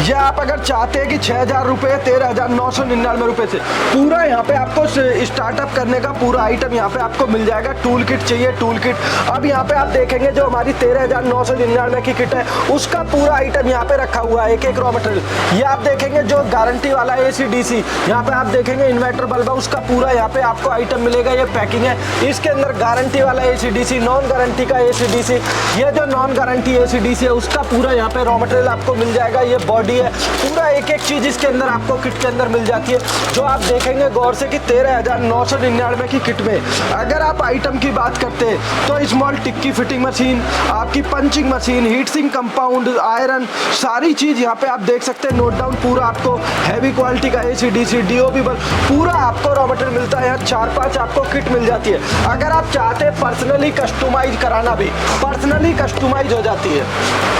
या आप अगर चाहते हैं कि 6000 रुपए 13999 रुपए से, पूरा यहाँ पे आपको स्टार्टअप करने का पूरा आइटम यहाँ पे आपको मिल जाएगा। टूल किट चाहिए, टूल किट। अब यहाँ पे आप देखेंगे जो हमारी 13999 की किट है उसका पूरा आइटम यहाँ पे रखा हुआ है, एक रॉ मटेरियल। ये आप देखेंगे जो गारंटी वाला AC DC, यहाँ पे आप देखेंगे इन्वर्टर बल्ब है, उसका पूरा यहाँ पे आपको आइटम मिलेगा। ये पैकिंग है, इसके अंदर गारंटी वाला AC DC, नॉन गारंटी का AC DC। ये जो नॉन गारंटी AC DC है उसका पूरा यहाँ पे रॉ मटेरियल आपको मिल जाएगा। ये बॉडी है, पूरा एक एक चीज इसके अंदर आपको किट के अंदर मिल जाती है। जो आप देखेंगे गौर से कि 13999 की किट में अगर आप आइटम की बात करते हैं तो स्मॉल टिक्की फिटिंग मशीन, आपकी punching machine, heat sink compound, iron, सारी चीज यहाँ पे आप देख सकते हैं। नोट डाउन पूरा आपको हैवी क्वालिटी का AC DC DOB बल्ब पूरा आपको रॉ मटेरियल मिलता है। यहाँ 4-5 आपको किट मिल जाती है। अगर आप चाहते हैं पर्सनली कस्टमाइज कराना भी, पर्सनली कस्टमाइज हो जाती है।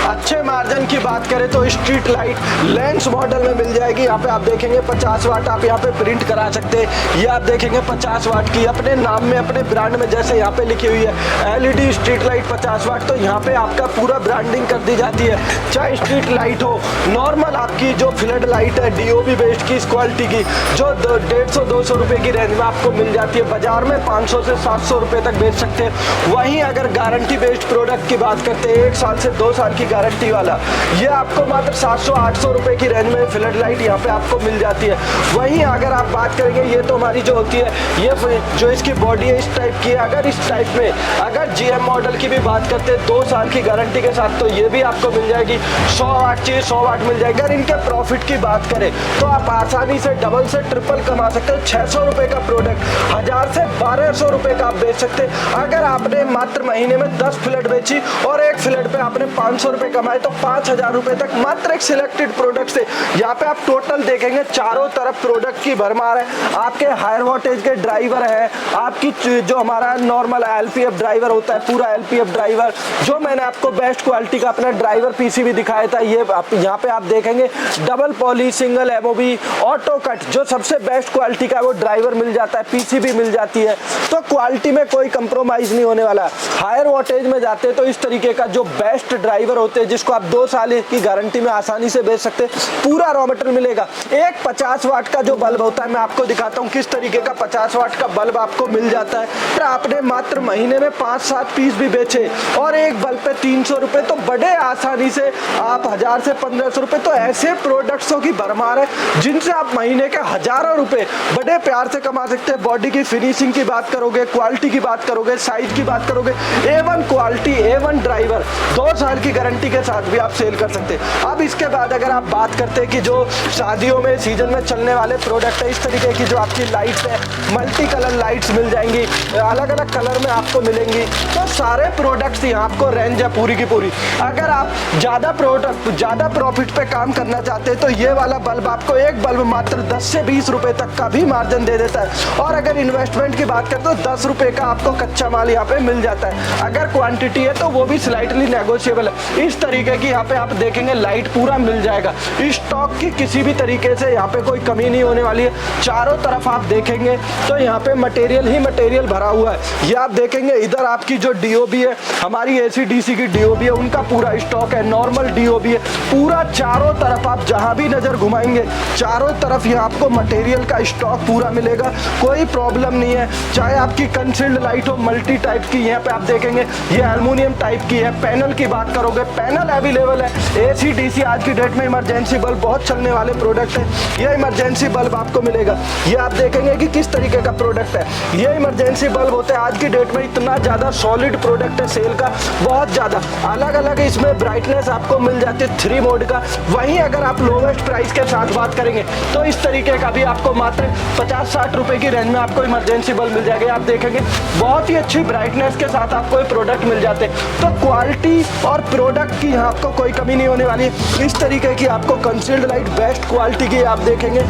अच्छे मार्जिन की बात करें तो स्ट्रीट लाइट लेंस मॉडल में मिल जाएगी। यहाँ पे आप देखेंगे 50 वाट आप यहाँ पे प्रिंट करा सकते हैं। ये आप देखेंगे 50 वाट की अपने नाम में, अपने ब्रांड में, जैसे यहाँ पे लिखी हुई है LED स्ट्रीट लाइट 50 वाट, तो यहाँ पे आपका पूरा ब्रांडिंग कर दी जाती है। चाहे स्ट्रीट लाइट हो, नॉर्मल आपकी जो फ्लड लाइट है DOB बेस्ड की, इस क्वालिटी की, जो 150-200 रुपए की रेंज में आपको मिल जाती है। बाजार में 500 से 700 रुपए तक बेच सकते हैं। वहीं अगर गारंटी बेस्ड प्रोडक्ट की बात करते हैं, 1 साल से 2 साल की गारंटी वाला, ये आपको मात्र 700-800 रुपए की रेंज में फ्लड लाइट यहाँ पे आपको मिल जाती है। वहीं अगर आप बात करेंगे, ये तो हमारी जो होती है, ये जो इसकी बॉडी है इस टाइप की है। अगर इस टाइप में अगर GM मॉडल की भी बात करते हैं 2 साल की गारंटी के साथ, तो ये भी आपको मिल जाएगी। 100 वाट चाहिए 100 वाट मिल जाएगी। अगर इनके प्रॉफिट की बात करें तो आप आसानी से डबल से ट्रिपल कमा सकते हैं। 600 रुपए का प्रोडक्ट 1000 से 1200 रुपए का आप बेच सकते हैं। अगर आपने मात्र महीने में 10 फ्लड बेची और एक फ्लड पे आपने 500 रुपए कमाए तो 5000 रुपए तक मात्र एक सिलेक्टेड प्रोडक्ट से। यहाँ पे आप टोटल देखेंगे चारों तरफ प्रोडक्ट की भरमार है। आपके हायर वोल्टेज के ड्राइवर है, आपकी जो हमारा नॉर्मल LPF ड्राइवर होता है, पूरा LPF ड्राइवर, जो जो मैंने आपको बेस्ट क्वालिटी का अपना ड्राइवर पीसीबी दिखाया था, ये यहाँ पे आप देखेंगे double poly, single MOB, auto cut, जो सबसे बेस्ट क्वालिटी का वो ड्राइवर मिल जाता है, पीसीबी मिल जाती है। तो क्वालिटी में कोई कंप्रोमाइज़ नहीं होने वाला। हायर वोल्टेज में जाते हैं तो इस तरीके का जो बेस्ट ड्राइवर होते हैं, जिसको आप 2 साल की गारंटी में आसानी से बेच सकते हैं, पूरा रॉ मटेरियल मिलेगा। एक 50 वाट का जो बल्ब होता है, मैं आपको दिखाता हूँ किस तरीके का 50 वाट का बल्ब आपको मिल जाता है। तो आपने मात्र महीने में 5-7 पीस भी बेचे और एक बल्ब पे 300 रुपये, तो बड़े आसानी से आप 1000 से 1500 रुपये, तो ऐसे प्रोडक्ट्सों की भरमार है जिनसे आप महीने के हजारों रुपए बड़े प्यार से कमा सकते हैं। बॉडी की फिनिशिंग की बात करोगे, क्वालिटी की बात करोगे, साइज की बात करोगे, A1 क्वालिटी, A1 ड्राइवर, 2 साल की गारंटी के साथ भी आप सेल कर सकते हैं। अब इसके बाद अगर आप बात करते हैं कि जो शादियों में सीजन में चलने वाले प्रोडक्ट है, इस तरीके की जो आपकी लाइट्स है, मल्टी कलर लाइट्स मिल जाएंगी, अलग अलग कलर में आपको मिलेंगी। तो सारे प्रोडक्ट्स यहाँ आपको रेंज है पूरी की पूरी। अगर आप ज़्यादा प्रॉफिट पे काम करना चाहते हैं तो ये वाला बल्ब आपको एक बल्ब मात्र 10 से 20 रुपए तक का भी मार्जिन दे देता है। और अगर इन्वेस्टमेंट की बात करें तो 10 रुपए का आपको कच्चा माल यहाँ पे मिल जाता है। अगर क्वांटिटी है तो वो भी स्लाइटली नेगोशिएबल है। इस तरीके की यहाँ पे आप देखेंगे लाइट पूरा मिल जाएगा। स्टॉक की किसी भी तरीके से यहाँ पे कोई कमी नहीं होने वाली है। चारों तरफ आप देखेंगे तो यहाँ पे मटेरियल ही मटेरियल भरा हुआ है। ये आप देखेंगे इधर आपकी जो डीओबी है, हमारी एसी-डीसी की डीओबी है, उनका पूरा स्टॉक है। नॉर्मल डीओबी है पूरा। चारों तरफ आप जहाँ भी नजर घुमाएंगे, चारों तरफ ये आपको मटेरियल का स्टॉक पूरा मिलेगा, कोई प्रॉब्लम नहीं है। चाहे आपकी कंसील्ड लाइट हो मल्टी टाइप की, यहाँ पे आप देखेंगे ये एल्युमिनियम टाइप की है। पैनल की बात करोगे, पैनल अवेलेबल है। एसी डीसी आज की डेट में इमरजेंसी बल्ब बहुत चलने वाले प्रोडक्ट है, ये इमरजेंसी बल्ब आपको मिलेगा। ये आप देखेंगे कि किस तरीके का प्रोडक्ट है। ये इमरजेंसी बल्ब होते हैं आज की डेट में, इतना ज़्यादा सॉलिड प्रोडक्ट है सेल का, बहुत ज़्यादा। अलग अलग इसमें ब्राइटनेस आपको मिल जाती है 3 मोड का। वहीं अगर आप लोवेस्ट प्राइस के साथ बात करेंगे तो इस तरीके का भी आपको मात्र 50-60 रुपए की रेंज में आपको इमरजेंसी बल्ब मिल जाएगा। आप देखेंगे बहुत ही अच्छी ब्राइटनेस के साथ आपको ये प्रोडक्ट मिल जाते हैं। तो क्वालिटी और प्रोडक्ट की यहाँ आपको कोई कमी नहीं होने वाली है। इस तरीके की आपको कंसील्ड लाइट बेस्ट क्वालिटी की आप देखेंगे,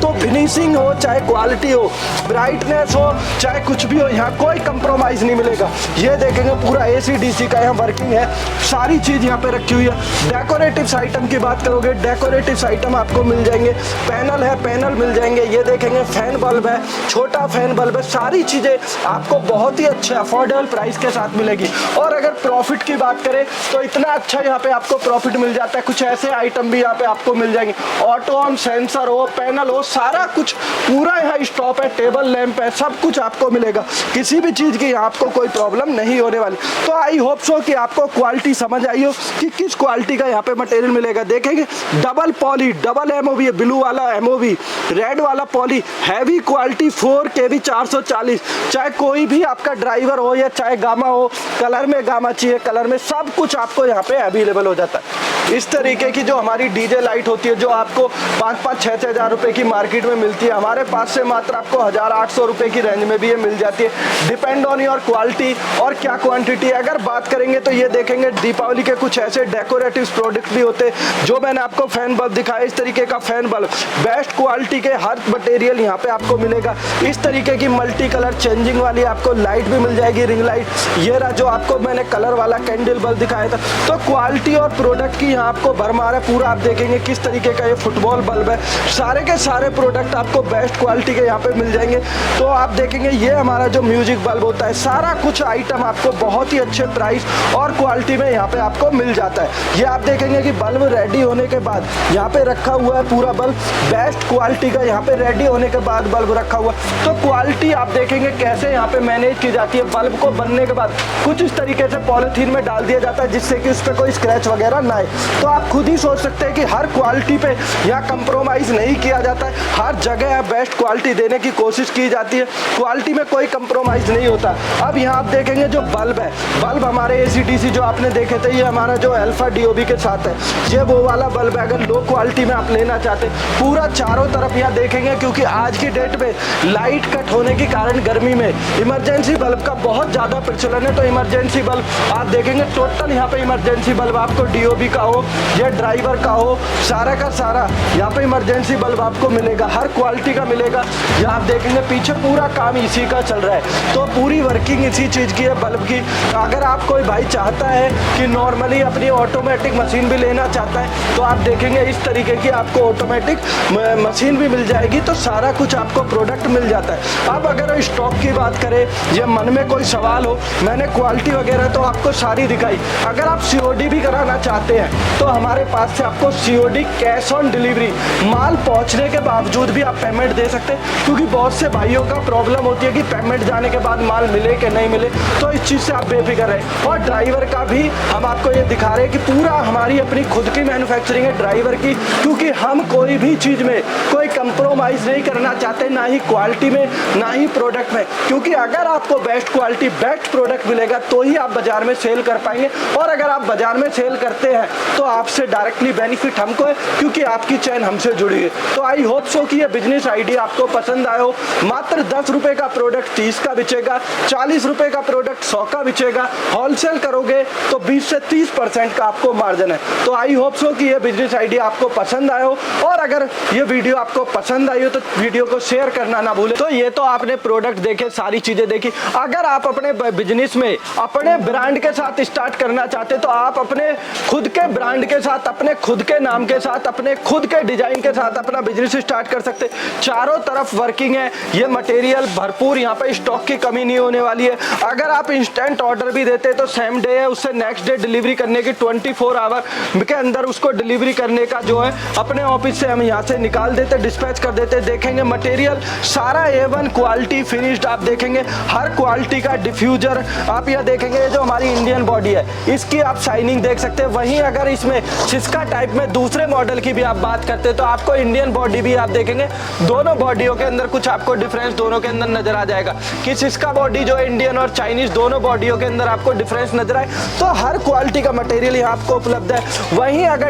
तो फिनिशिंग हो चाहे क्वालिटी हो, ब्राइटनेस हो चाहे कुछ भी हो, यहाँ कोई कंप्रोमाइज नहीं मिलेगा। ये देखेंगे पूरा AC-DC का यहाँ वर्किंग है, सारी चीज यहाँ पे रखी हुई है। डेकोरेटिव आइटम की बात करोगे, डेकोरेटिव आइटम आपको मिल जाएंगे। पैनल है, पैनल मिल जाएंगे। ये देखेंगे फैन बल्ब है, छोटा फैन बल्ब है। सारी चीजें आपको बहुत ही अच्छे अफोर्डेबल प्राइस के साथ मिलेगी। और अगर प्रॉफिट की बात करें तो इतना अच्छा यहाँ पे आपको प्रॉफिट मिल जाता है। कुछ ऐसे आइटम भी यहाँ पे आपको मिल जाएंगे, ऑटो ऑन सेंसर हो, पैनल हो, सारा कुछ पूरा यहाँ स्टॉप है, टेबल लैंप है, सब कुछ आपको मिलेगा। किसी भी चीज की आपको कोई प्रॉब्लम नहीं होने वाली। तो आई होप सो कि आपको क्वालिटी समझ आई हो कि किस क्वालिटी का यहाँ पे मटेरियल मिलेगा। देखेंगे डबल पॉली, डबल एमओवी है, ब्लू वाला एमओवी, रेड वाला पॉली, हैवी क्वालिटी 4 kV 440। चाहे कोई भी आपका ड्राइवर हो या चाहे गामा हो, कलर में गामा चाहिए, कलर में सब कुछ आपको यहाँ पे अवेलेबल हो जाता है। इस तरीके की जो हमारी डीजे लाइट होती है, जो आपको 5-6 हज़ार रुपए की मार्केट में मिलती है, हमारे पास से मात्र आपको 1800 रुपए की रेंज में भी ये मिल जाती है। डिपेंड ऑन योर क्वालिटी और क्या क्वांटिटी। अगर बात करेंगे तो ये देखेंगे दीपावली के कुछ ऐसे डेकोरेटिव प्रोडक्ट भी होते हैं, जो मैंने आपको फैन बल्ब दिखाया, इस तरीके का फैन बल्ब बेस्ट क्वालिटी के हर मटेरियल यहाँ पे आपको मिलेगा। इस तरीके की मल्टी कलर चेंजिंग वाली आपको लाइट भी मिल जाएगी, रिंग लाइट। ये रहा जो आपको मैंने कलर वाला कैंडल बल्ब दिखाया था। तो क्वालिटी और प्रोडक्ट की यहाँ आपको भरमार है पूरा। आप देखेंगे किस तरीके का ये फुटबॉल बल्ब है, सारे के सारे प्रोडक्ट आपको बेस्ट क्वालिटी के यहाँ पे मिल जाएंगे। तो आप देखेंगे ये हमारा जो म्यूजिक बल्ब होता है, सारा कुछ आइटम आपको बहुत ही अच्छे प्राइस और क्वालिटी में यहाँ पे आपको मिल जाता है। ये आप देखेंगे कि बल्ब रेडी होने के बाद यहाँ पे रखा हुआ है पूरा बल्ब बेस्ट क्वालिटी का, यहाँ पे रेडी होने के बाद बल्ब रखा हुआ। तो क्वालिटी आप देखेंगे कैसे यहाँ पे मैनेज की जाती है। बल्ब को बनने के बाद कुछ इस तरीके से पॉलिथीन में डाल दिया जाता है, जिससे कि उस पर कोई स्क्रैच वगैरह ना आए। तो आप खुद ही सोच सकते हैं कि हर क्वालिटी पे यहाँ कंप्रोमाइज नहीं किया जाता है, हर जगह बेस्ट क्वालिटी देने की कोशिश की जाती है। क्वालिटी में कोई कंप्रोमाइज नहीं होता। अब यहाँ आप देखेंगे जो बल्ब है, बल्ब हमारे AC-DC जो आपने देखे थे, ये हमारा जो अल्फा DOB के साथ है, ये वो वाला बल्ब है। अगर लो क्वालिटी में आप लेना चाहते हैं, पूरा चारों तरफ यहाँ देखेंगे, क्योंकि आज की डेट में लाइट कट होने के कारण गर्मी में इमरजेंसी बल्ब का बहुत ज़्यादा प्रचलन है। तो इमरजेंसी बल्ब आप देखेंगे टोटल यहाँ पे इमरजेंसी बल्ब आपको DOB का हो या ड्राइवर का हो, सारा का सारा यहाँ पे इमरजेंसी बल्ब आपको मिलेगा, हर क्वालिटी का मिलेगा। यहाँ आप देखेंगे पीछे पूरा काम इसी का चल रहा है। तो पूरी वर्किंग इसी चीज़ की है बल्ब की। अगर आप कोई भाई चाहता है कि नॉर्मली अपनी ऑटोमेटिक मशीन भी लेना चाहता है तो आप देखेंगे इस तरीके की आपको ऑटोमेटिक मशीन भी मिल जाएगी, तो सारा कुछ आपको प्रोडक्ट मिल जाता है। अब अगर स्टॉक की बात करें या मन में कोई सवाल हो, मैंने क्वालिटी वगैरह तो आपको सारी दिखाई। अगर आप COD भी कराना चाहते हैं तो हमारे पास से आपको COD कैश ऑन डिलीवरी, माल पहुंचने के बावजूद भी आप पेमेंट दे सकते हैं, क्योंकि बहुत से भाइयों का प्रॉब्लम होती है कि पेमेंट जाने के बाद माल मिले कि नहीं मिले, तो इस चीज़ से आप बेफिक्र रहे। और ड्राइवर का भी हम आपको ये दिखा रहे हैं कि पूरा हमारी अपनी खुद की मैन्युफैक्चरिंग है ड्राइवर की, क्योंकि हम कोई भी चीज़ में कोई कंप्रोमाइज़ नहीं करना चाहते, ना ही क्वालिटी में ना ही प्रोडक्ट में, क्योंकि अगर आपको बेस्ट क्वालिटी बेस्ट प्रोडक्ट मिलेगा तो ही आप बाजार में सेल कर पाएंगे। और अगर आप बाजार में सेल करते हैं तो आपसे डायरेक्टली बेनिफिट हमको है, क्योंकि आपकी चैन हमसे जुड़ी है। तो आई होप सो कि ये बिजनेस आइडिया आपको पसंद आए हो। मात्र 10 रुपए का प्रोडक्ट 30 का बिचेगा, 40 रुपए का प्रोडक्ट 100 का बिचेगा, होलसेल करोगे तो 20 से 30% का आपको मार्जिन है। तो आई होप सो कि ये बिजनेस आइडिया आपको पसंद आए हो, और अगर ये वीडियो आपको पसंद आई हो तो वीडियो को शेयर करना ना भूलें। तो ये तो आपने प्रोडक्ट देखे, सारी चीजें देखी। अगर आप अपने बिजनेस में अपने ब्रांड के साथ स्टार्ट करना चाहते तो आप अपने खुद के ब्रांड के साथ, अपने खुद के नाम के साथ, अपने खुद के डिजाइन के साथ अपना बिजनेस स्टार्ट कर सकते। चारों तरफ वर्किंग है, ये मटेरियल भरपूर, यहाँ पे स्टॉक की कमी नहीं होने वाली है। अगर आप इंस्टेंट ऑर्डर भी देते तो सेम डे है, उससे नेक्स्ट डे डिलीवरी करने की 24 आवर के अंदर उसको डिलीवरी करने का जो है अपने ऑफिस से हम यहाँ से निकाल देते, डिस्पैच कर देते। देखेंगे मटेरियल सारा A1 क्वालिटी फिनिश्ड आप देखेंगे, हर क्वालिटी का डिफ्यूजर आप यह देखेंगे। जो हमारी इंडियन बॉडी है इसकी आप शाइनिंग देख सकते हैं। वहीं अगर इसमें सिस्का टाइप में दूसरे मॉडल की भी आप बात करते हैं तो आपको इंडियन बॉडी भी आप देखेंगे, दोनों बॉडियों के अंदर कुछ आपको डिफरेंस दोनों के अंदर नजर आ जाएगा कि सिस्का बॉडी जो इंडियन और चाइनीज दोनों बॉडियों के अंदर आपको डिफरेंस नजर आए। तो हर क्वालिटी का मटेरियल यहाँ आपको उपलब्ध है। वहीं अगर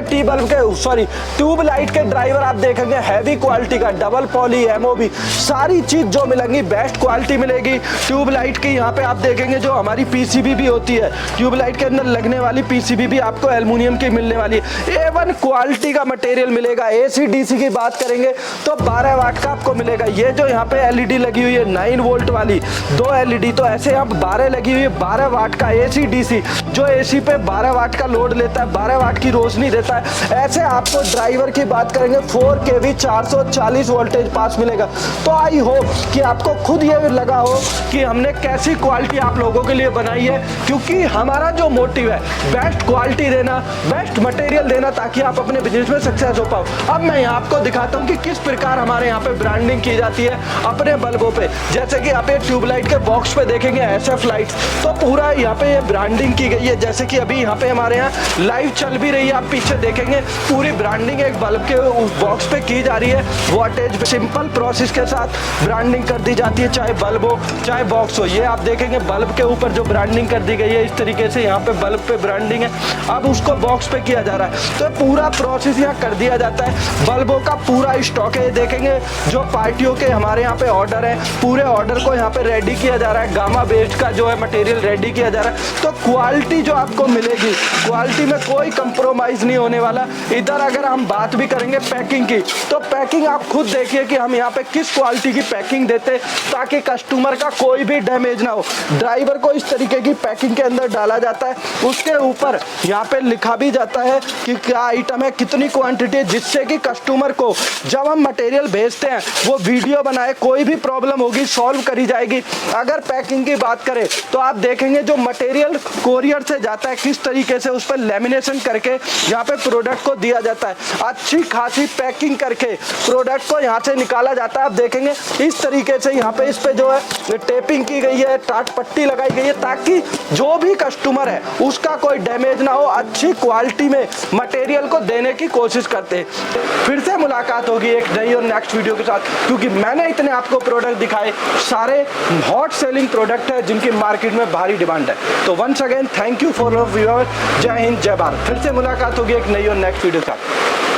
ट्यूब लाइट के ड्राइवर आप देखेंगे हैवी क्वालिटी का, डबल पॉली, MOB सारी चीज जो मिलेंगी बेस्ट क्वालिटी मिलेगी। ट्यूब लाइट की यहाँ पे आप देखेंगे जो हमारी PCB भी होती है, ट्यूब लाइट के अंदर लगने वाली PCB भी आपको एल्युमिनियम की मिलने वाली है। A1 क्वालिटी का मटेरियल मिलेगा। AC/DC की बात करेंगे तो 12 वाट का आपको मिलेगा। ये जो यहाँ पे LED लगी हुई है 9 वोल्ट वाली 2 LED, तो ऐसे यहाँ 12 लगी हुई है 12 वाट का AC/DC, जो AC पे 12 वाट का लोड लेता है, 12 वाट की रोशनी देता है। ऐसे आपको ड्राइवर की बात करेंगे 4 kV 440 वोल्टेज पास मिलेगा। तो आई होप कि आपको खुद ये लगा हो कि हमने कैसी क्वालिटी आप लोगों के लिए बनाई है, क्योंकि हमारा जो मोटिव है बेस्ट क्वालिटी देना, बेस्ट मटेरियल देना, ताकि आप अपने बिजनेस में सक्सेस हो पाओ। अब मैं यहाँ आपको दिखाता हूँ कि किस प्रकार हमारे यहाँ पे ब्रांडिंग की जाती है अपने बल्बों पे। जैसे कि आप ये ट्यूबलाइट के बॉक्स पे देखेंगे SF लाइट, तो पूरा यहाँ पे ये ब्रांडिंग की गई है। जैसे कि अभी यहाँ पे हमारे यहाँ लाइव चल भी रही है, आप पीछे देखेंगे पूरी ब्रांडिंग एक बल्ब के बॉक्स पे की जा रही है। वॉटेज सिंपल प्रोसेस के साथ ब्रांडिंग कर दी जाती है, चाहे बल्ब हो चाहे बॉक्स हो। ये आप देखेंगे बल्ब के ऊपर जो ब्रांडिंग कर दी गई है, इस तरीके से यहाँ पे बल्ब पे ब्रांडिंग है। अब उसको बॉक्स पे किया जा रहा है, तो पूरा प्रोसेस यहाँ कर दिया जाता है। बल्बों का पूरा स्टॉक है, देखेंगे जो पार्टियों के हमारे यहाँ पे ऑर्डर है, पूरे ऑर्डर को यहाँ पे रेडी किया जा रहा है। गामा बेस्ड का जो है मटेरियल रेडी किया जा रहा है। तो क्वालिटी जो आपको मिलेगी, क्वालिटी में कोई कंप्रोमाइज नहीं होने वाला। इधर अगर हम बात भी करेंगे पैकिंग की, तो पैकिंग आप खुद देखिए कि हम यहाँ पे किस क्वालिटी की पैकिंग देते, ताकि कस्टमर का कोई भी डैमेज ना हो। ड्राइवर को इस तरीके की पैकिंग के अंदर डाला जाता है, उसके ऊपर यहाँ पे लिखा भी जाता है कि क्या आइटम है, कितनी क्वांटिटी है, जिससे कि कस्टमर को जब हम मटेरियल भेजते हैं वो वीडियो बनाए, कोई भी प्रॉब्लम होगी सॉल्व करी जाएगी। अगर पैकिंग की बात करें तो आप देखेंगे जो मटेरियल कोरियर से जाता है किस तरीके से उस पर लेमिनेशन करके यहाँ पे प्रोडक्ट को दिया जाता है। अच्छी खासी पैकिंग करके प्रोडक्ट को यहाँ से निकाला जाता है। आप देखेंगे इस तरीके से यहाँ पे इस पे जो है टेपिंग की गई है, टाट पट्टी लगाई गई है, ताकि जो भी कस्टमर है उसका कोई डैमेज ना हो। अच्छी क्वालिटी में मटेरियल को देने की कोशिश करते हैं। फिर से मुलाकात होगी एक नई और नेक्स्ट वीडियो के साथ, क्योंकि मैंने इतने आपको प्रोडक्ट दिखाए, सारे हॉट सेलिंग प्रोडक्ट है जिनकी मार्केट में भारी डिमांड है। तो once again thank you for your viewers. जय हिंद, जय भारत। फिर से मुलाकात होगी एक नई और नेक्स्ट वीडियो के साथ।